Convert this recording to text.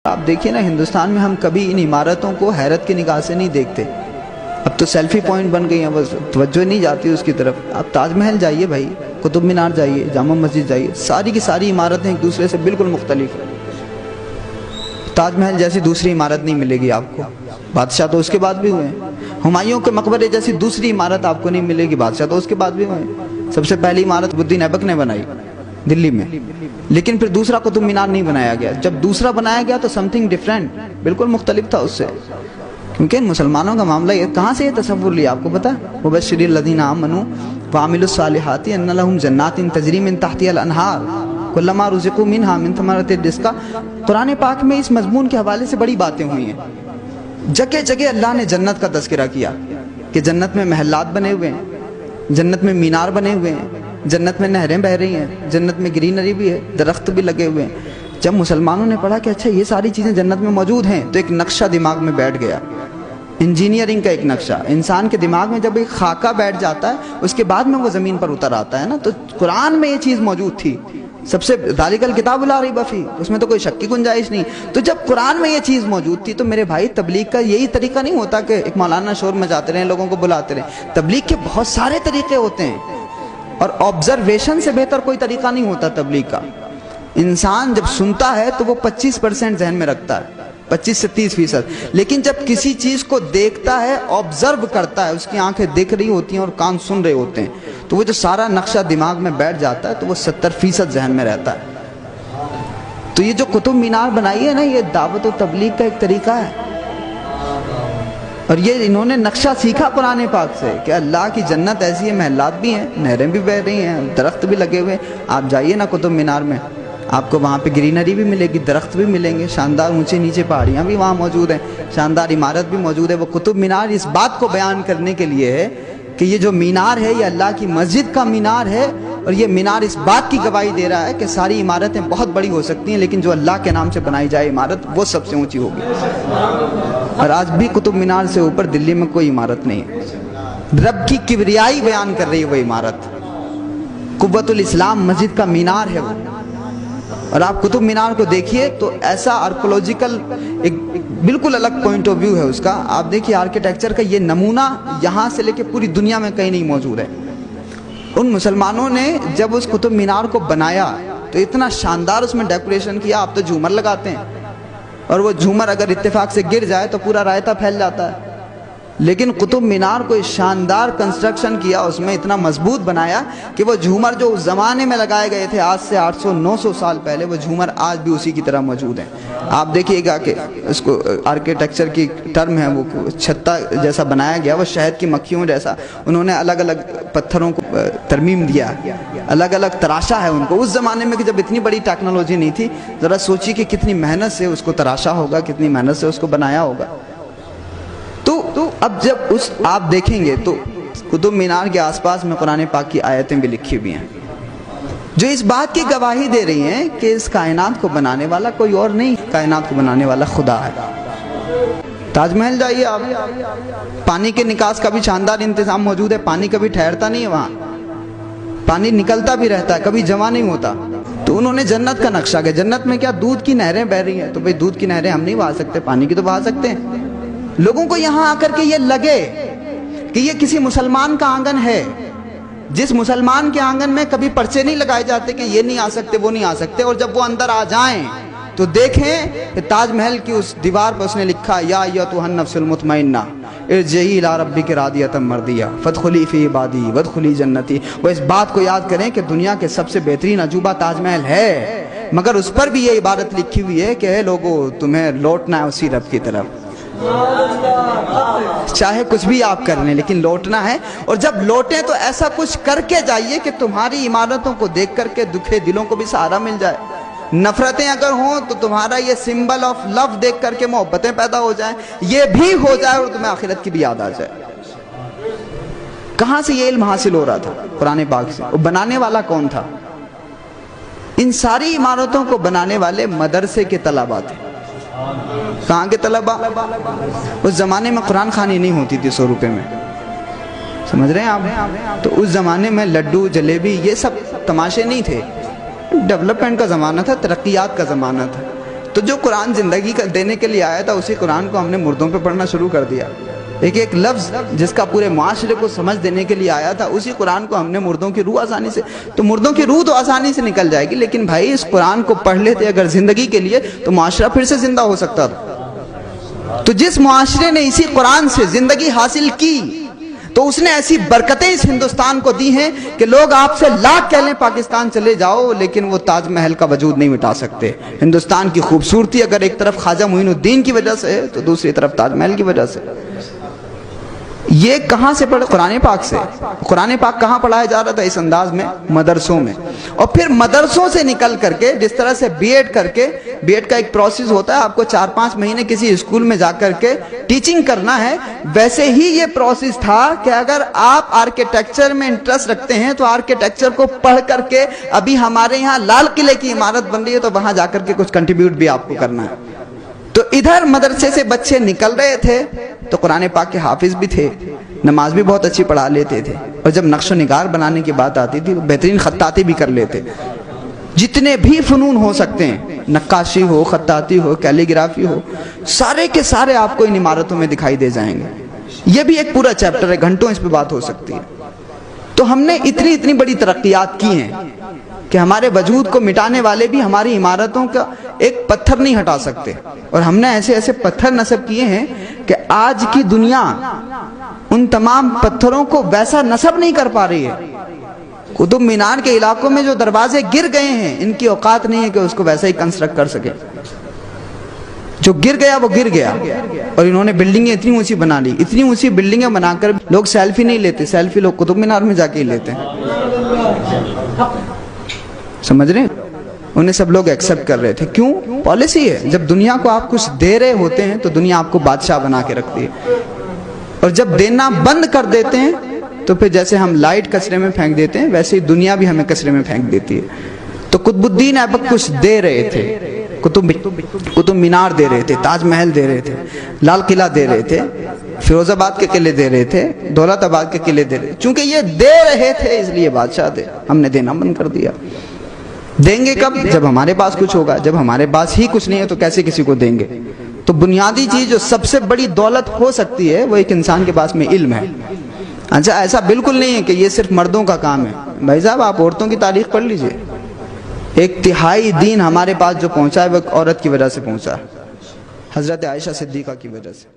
آپ دیکھیے نا، ہندوستان میں ہم کبھی ان عمارتوں کو حیرت کی نگاہ سے نہیں دیکھتے. اب تو سیلفی پوائنٹ بن گئی ہیں، بس توجہ نہیں جاتی اس کی طرف. آپ تاج محل جائیے بھائی، قطب مینار جائیے، جامع مسجد جائیے، ساری کی ساری عمارتیں ایک دوسرے سے بالکل مختلف ہیں. تاج محل جیسی دوسری عمارت نہیں ملے گی آپ کو. بادشاہ تو اس کے بعد بھی ہوئے ہیں. ہمایوں کے مقبرے جیسی دوسری عمارت آپ کو نہیں ملے گی. بادشاہ تو اس کے بعد بھی ہوئے ہیں. سب سے پہلی عمارت بدین ایبک نے بنائی دلی میں، لیکن پھر دوسرا قطب مینار نہیں بنایا گیا. جب دوسرا بنایا گیا تو سم تھنگ ڈفرینٹ، بالکل مختلف تھا اس سے. کیونکہ مسلمانوں کا معاملہ یہ کہاں سے یہ تصور لیا آپ کو پتا؟ وبشر الذین آمنوا وعملوا الصالحات ان لهم جنات تجری من تحتها الانہار کلما رزقوا منها من ثمرۃ الرزق. قرآن پاک میں اس مضمون کے حوالے سے بڑی باتیں ہوئی ہیں. جگہ جگہ اللہ نے جنت کا تذکرہ کیا کہ جنت میں محلات بنے ہوئے ہیں، جنت میں مینار بنے ہوئے ہیں، جنت میں نہریں بہہ رہی ہیں، جنت میں گرینری بھی ہے، درخت بھی لگے ہوئے ہیں. جب مسلمانوں نے پڑھا کہ اچھا یہ ساری چیزیں جنت میں موجود ہیں، تو ایک نقشہ دماغ میں بیٹھ گیا. انجینئرنگ کا ایک نقشہ انسان کے دماغ میں جب ایک خاکہ بیٹھ جاتا ہے، اس کے بعد میں وہ زمین پر اتر آتا ہے نا. تو قرآن میں یہ چیز موجود تھی. سب سے ذالک الکتاب لا ریب فیہ، اس میں تو کوئی شک کی گنجائش نہیں. تو جب قرآن میں یہ چیز موجود تھی تو میرے بھائی تبلیغ کا یہی طریقہ نہیں ہوتا کہ ایک مولانا شور مچاتے رہیں، لوگوں کو بلاتے رہیں. تبلیغ کے بہت سارے طریقے ہوتے ہیں، اور آبزرویشن سے بہتر کوئی طریقہ نہیں ہوتا تبلیغ کا. انسان جب سنتا ہے تو وہ 25% ذہن میں رکھتا ہے، 25 سے 30%. لیکن جب کسی چیز کو دیکھتا ہے، آبزرو کرتا ہے، اس کی آنکھیں دیکھ رہی ہوتی ہیں اور کان سن رہے ہوتے ہیں، تو وہ جو سارا نقشہ دماغ میں بیٹھ جاتا ہے تو وہ 70% ذہن میں رہتا ہے. تو یہ جو قطب مینار بنائی ہے نا، یہ دعوت و تبلیغ کا ایک طریقہ ہے. اور یہ انہوں نے نقشہ سیکھا قرآن پاک سے کہ اللہ کی جنت ایسی ہے، محلات بھی ہیں، نہریں بھی بہہ رہی ہیں، درخت بھی لگے ہوئے ہیں. آپ جائیے نا قطب مینار میں، آپ کو وہاں پہ گرینری بھی ملے گی، درخت بھی ملیں گے، شاندار اونچے نیچے پہاڑیاں بھی وہاں موجود ہیں، شاندار عمارت بھی موجود ہے. وہ قطب مینار اس بات کو بیان کرنے کے لیے ہے کہ یہ جو مینار ہے یہ اللہ کی مسجد کا مینار ہے. اور یہ مینار اس بات کی گواہی دے رہا ہے کہ ساری عمارتیں بہت بڑی ہو سکتی ہیں، لیکن جو اللہ کے نام سے بنائی جائے عمارت وہ سب سے اونچی ہوگی. اور آج بھی قطب مینار سے اوپر دلی میں کوئی عمارت نہیں ہے. رب کی کبریائی بیان کر رہی ہے وہ عمارت. قوت الاسلام مسجد کا مینار ہے وہ. اور آپ قطب مینار کو دیکھیے تو ایسا آرکولوجیکل ایک بالکل الگ پوائنٹ آف ویو ہے اس کا. آپ دیکھیے آرکیٹیکچر کا یہ نمونہ یہاں سے لے کے پوری دنیا میں کہیں نہیں موجود ہے. ان مسلمانوں نے جب اس قطب مینار کو بنایا تو اتنا شاندار اس میں ڈیکوریشن کیا. آپ تو جھومر لگاتے ہیں، اور وہ جھومر اگر اتفاق سے گر جائے تو پورا رائتہ پھیل جاتا ہے. لیکن قطب مینار کو شاندار کنسٹرکشن کیا، اس میں اتنا مضبوط بنایا کہ وہ جھومر جو اس زمانے میں لگائے گئے تھے آج سے 800-900 سال پہلے، وہ جھومر آج بھی اسی کی طرح موجود ہیں. آپ دیکھیے گا کہ اس کو آرکیٹیکچر کی ٹرم ہے، وہ چھتا جیسا بنایا گیا، وہ شہد کی مکھیوں جیسا. انہوں نے الگ الگ پتھروں کو ترمیم دیا، الگ الگ تراشا ہے ان کو. اس زمانے میں کہ جب اتنی بڑی ٹیکنالوجی نہیں تھی، ذرا سوچیے کہ کتنی محنت سے اس کو تراشا ہوگا، کتنی محنت سے اس کو بنایا ہوگا. تو اب جب آپ دیکھیں گے تو قطب مینار کے آس پاس میں قرآن پاک کی آیتیں بھی لکھی ہوئی ہیں جو اس بات کی گواہی دے رہی ہیں کہ اس کائنات کو بنانے والا کوئی اور نہیں، کائنات کو بنانے والا خدا ہے. تاج محل جائیے آپ، پانی کے نکاس کا بھی شاندار انتظام موجود ہے. پانی کبھی ٹھہرتا نہیں ہے وہاں، پانی نکلتا بھی رہتا ہے، کبھی جمع نہیں ہوتا. تو انہوں نے جنت کا نقشہ کیا. جنت میں کیا دودھ کی نہریں بہہ رہی ہیں، تو بھئی دودھ کی نہریں ہم نہیں بہا سکتے، پانی کی تو بہا سکتے ہیں. لوگوں کو یہاں آ کر کے یہ لگے کہ یہ کسی مسلمان کا آنگن ہے، جس مسلمان کے آنگن میں کبھی پرچے نہیں لگائے جاتے کہ یہ نہیں آ سکتے وہ نہیں آ سکتے. اور جب وہ اندر آ جائیں تو دیکھیں کہ تاج محل کی اس دیوار پر اس نے لکھا یا ایتھا النفس المطمئنہ ارجعی الی ربک راضیۃ مرضیہ فادخلی فی عبادی وادخلی جنتی. وہ اس بات کو یاد کریں کہ دنیا کے سب سے بہترین عجوبہ تاج محل ہے، مگر اس پر بھی یہ عبارت لکھی ہوئی ہے کہ اے لوگو تمہیں لوٹنا ہے اسی رب کی طرف، چاہے کچھ بھی آپ کر لیں لیکن لوٹنا ہے. اور جب لوٹیں تو ایسا کچھ کر کے جائیے کہ تمہاری عمارتوں کو دیکھ کر کے دکھے دلوں کو بھی سہارا مل جائے. نفرتیں اگر ہوں تو تمہارا یہ سمبل آف لو دیکھ کر کے محبتیں پیدا ہو جائیں، یہ بھی ہو جائے اور تمہیں آخرت کی بھی یاد آ جائے. کہاں سے یہ علم حاصل ہو رہا تھا؟ قرآن پاک سے. اور بنانے والا کون تھا؟ ان ساری عمارتوں کو بنانے والے مدرسے کے طلباء تھے. کہاں کے طلباء؟ اس زمانے میں قرآن خوانی نہیں ہوتی تھی 100 روپے میں، سمجھ رہے ہیں آپ؟ تو اس زمانے میں لڈو جلیبی یہ سب تماشے نہیں تھے. ڈیولپمنٹ کا زمانہ تھا، ترقیات کا زمانہ تھا. تو جو قرآن زندگی دینے کے لیے آیا تھا اسی قرآن کو ہم نے مردوں پہ پڑھنا شروع کر دیا. ایک لفظ جس کا پورے معاشرے کو سمجھ دینے کے لیے آیا تھا اسی قرآن کو ہم نے مردوں کی روح آسانی سے, تو مردوں کی روح تو آسانی سے نکل جائے گی, لیکن بھائی اس قرآن کو پڑھ لیتے اگر زندگی کے لیے تو معاشرہ پھر سے زندہ ہو سکتا تھا. تو جس معاشرے نے اسی قرآن سے زندگی حاصل کی تو اس نے ایسی برکتیں اس ہندوستان کو دی ہیں کہ لوگ آپ سے لاکھ کہہ لیں پاکستان چلے جاؤ لیکن وہ تاج محل کا وجود نہیں مٹا سکتے. ہندوستان کی خوبصورتی اگر ایک طرف خواجہ معین الدین کی وجہ سے ہے تو دوسری طرف تاج محل کی وجہ سے. یہ کہاں سے پڑھا؟ قرآن پاک سے. قرآن پاک کہاں پڑھایا جا رہا تھا اس انداز میں؟ مدرسوں میں. اور پھر مدرسوں سے نکل کر کے جس طرح سے بی ایڈ کر کے, بی ایڈ کا ایک پروسیس ہوتا ہے, آپ کو 4-5 مہینے کسی اسکول میں جا کر کے ٹیچنگ کرنا ہے, ویسے ہی یہ پروسیس تھا کہ اگر آپ آرکیٹیکچر میں انٹرسٹ رکھتے ہیں تو آرکیٹیکچر کو پڑھ کر کے, ابھی ہمارے یہاں لال قلعے کی عمارت بن رہی ہے تو وہاں جا کر کے کچھ کنٹریبیوٹ بھی آپ کو کرنا ہے. تو ادھر مدرسے سے بچے نکل رہے تھے تو قرآن پاک کے حافظ بھی تھے, نماز بھی بہت اچھی پڑھا لیتے تھے, اور جب نقش و نگار بنانے کی بات آتی تھی بہترین خطاطی بھی کر لیتے. جتنے بھی فنون ہو سکتے ہیں, نقاشی ہو, خطاطی ہو, کیلیگرافی ہو, سارے کے سارے آپ کو ان عمارتوں میں دکھائی دے جائیں گے. یہ بھی ایک پورا چیپٹر ہے, گھنٹوں اس پہ بات ہو سکتی ہے. تو ہم نے اتنی بڑی ترقیات کی ہیں کہ ہمارے وجود کو مٹانے والے بھی ہماری عمارتوں کا ایک پتھر نہیں ہٹا سکتے. اور ہم نے ایسے پتھر نصب کیے ہیں کہ آج کی دنیا ان تمام پتھروں کو ویسا نصب نہیں کر پا رہی ہے. قطب مینار کے علاقوں میں جو دروازے گر گئے ہیں ان کی اوقات نہیں ہے کہ اس کو ویسا ہی کنسٹرکٹ کر سکے. جو گر گیا وہ گر گیا. اور انہوں نے بلڈنگیں اتنی اونچی بنا لی, اتنی اونچی بلڈنگیں بنا کر لوگ سیلفی نہیں لیتے, سیلفی لوگ قطب مینار میں جا کے ہی لیتے ہیں. سمجھ رہے ہیں؟ انہیں سب لوگ ایکسپٹ کر رہے تھے. کیوں؟ پالیسی ہے. جب دنیا کو آپ کچھ دے رہے ہوتے ہیں تو دنیا آپ کو بادشاہ بنا کے رکھتی ہے, اور جب دینا بند کر دیتے ہیں تو پھر جیسے ہم لائٹ کچرے میں پھینک دیتے ہیں ویسے ہی دنیا بھی ہمیں کچرے میں پھینک دیتی ہے. تو قطب الدین ایبک کچھ دے رہے تھے, قطب مینار دے رہے تھے, تاج محل دے رہے تھے, لال قلعہ دے رہے تھے, فیروز آباد کے قلعے دے رہے تھے, دولت آباد کے قلعے دے رہے تھے. چونکہ یہ دے رہے تھے اس لیے بادشاہ تھے. ہم نے دینا بند کر دیا. دیں گے کب؟ جب ہمارے پاس کچھ ہوگا. جب ہمارے پاس ہی کچھ نہیں ہے تو کیسے کسی کو دیں گے؟ تو بنیادی چیز جو سب سے بڑی دولت ہو سکتی ہے وہ ایک انسان کے پاس میں علم ہے. اچھا, ایسا بالکل نہیں ہے کہ یہ صرف مردوں کا کام ہے. بھائی صاحب آپ عورتوں کی تاریخ پڑھ لیجئے. 1/3 دین ہمارے پاس جو پہنچا ہے وہ ایک عورت کی وجہ سے پہنچا ہے, حضرت عائشہ صدیقہ کی وجہ سے.